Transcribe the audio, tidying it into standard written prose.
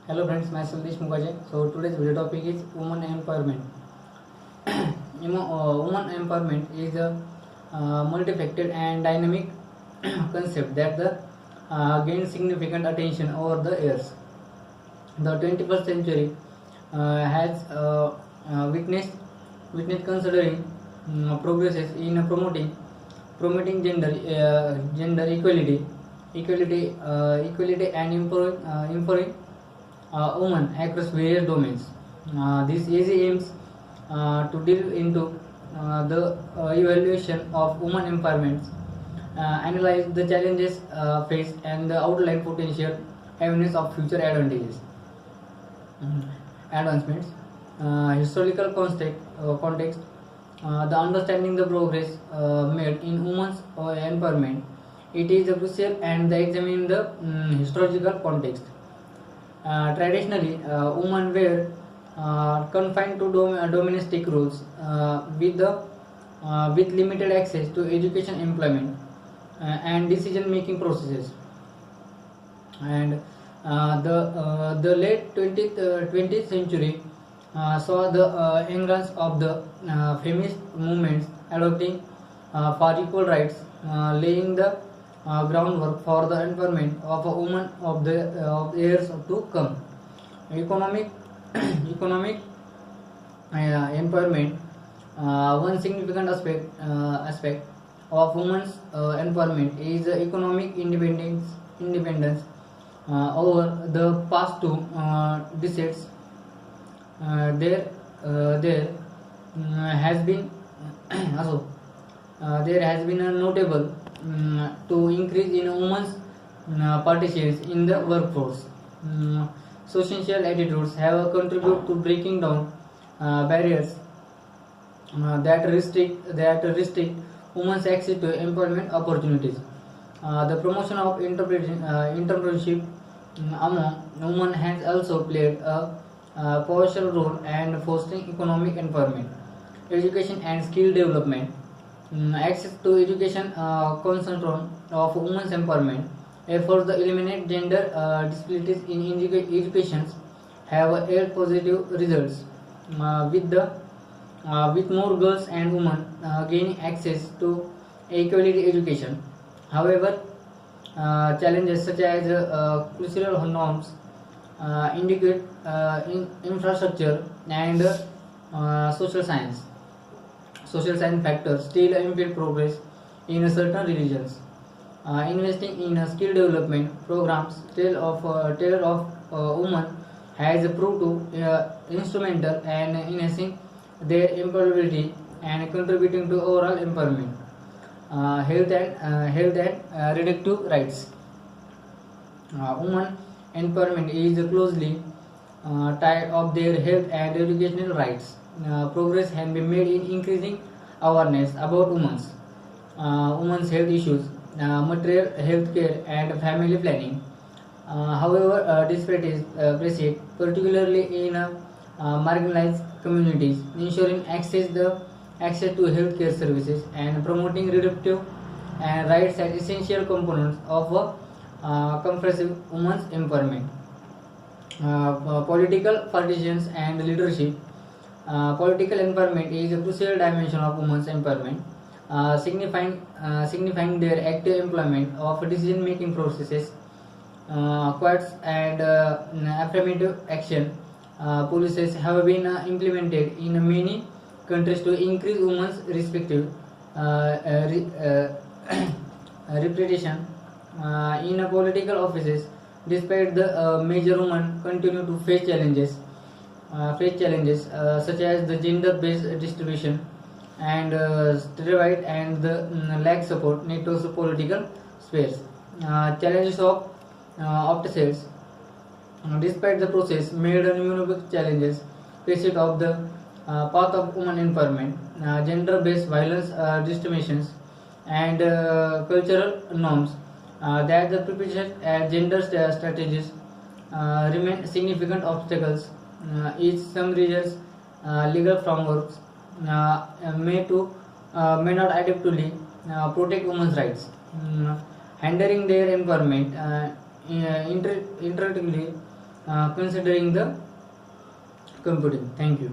Hello friends, myself Dish Mukaje. So today's video topic is women empowerment. Women empowerment is a multifaceted and dynamic concept that gained significant attention over the years. The 21st century has witnessed considering progresses in promoting gender equality and empowering women across various domains. This easy aims to delve into the evaluation of women empowerment, analyze the challenges faced, and the outline potential avenues of future Mhm. advancements. Historical context, the understanding the progress made in women's empowerment. It is crucial and the examine the historical context. Traditionally, women were confined to domestic roles with limited access to education, employment, and decision-making processes. And the late 20th century saw the emergence of the feminist movements adopting for equal rights, laying the groundwork for the empowerment of a woman of the years to come. Economic economic empowerment. One significant aspect of women's empowerment is economic independence. Over the past two decades, there has been also there has been a notable to increase in women's participation in the workforce. Social attitudes have contributed to breaking down barriers that restrict women's access to employment opportunities. The promotion of entrepreneurship among women has also played a powerful role in fostering economic empowerment, education and skill development. Access to education concentration of women's empowerment efforts to eliminate gender disparities in education have yield positive results, with more girls and women gaining access to equality education. However, challenges such as cultural norms, indicate infrastructure, and social science factors still impede progress in certain religions. Investing in skill development programs tailored of women has proved to instrumental in enhancing their employability and contributing to overall empowerment. Health and reproductive rights. Women empowerment is closely tied of their health and educational rights. Progress can be made in increasing awareness about women's health issues, material health care, and family planning. However, disparities persist, particularly in marginalized communities. Ensuring access to healthcare services and promoting reproductive and rights are essential components of comprehensive women's empowerment. Political participation and leadership. Political empowerment is a crucial dimension of women's empowerment, signifying their active employment of decision-making processes, quotes, and affirmative action. Policies have been implemented in many countries to increase women's respective representation in political offices. Despite the major women continue to face challenges such as the gender-based distribution and steroid and the lack support networks of political space. Challenges of opposites. Despite the process made numerous challenges faced of the path of women empowerment, gender-based violence, discriminations, and cultural norms that the preparation and gender strategies remain significant obstacles. Each some regions legal frameworks may not adequately protect women's rights, hindering their empowerment. Interestingly, considering the computing. Thank you.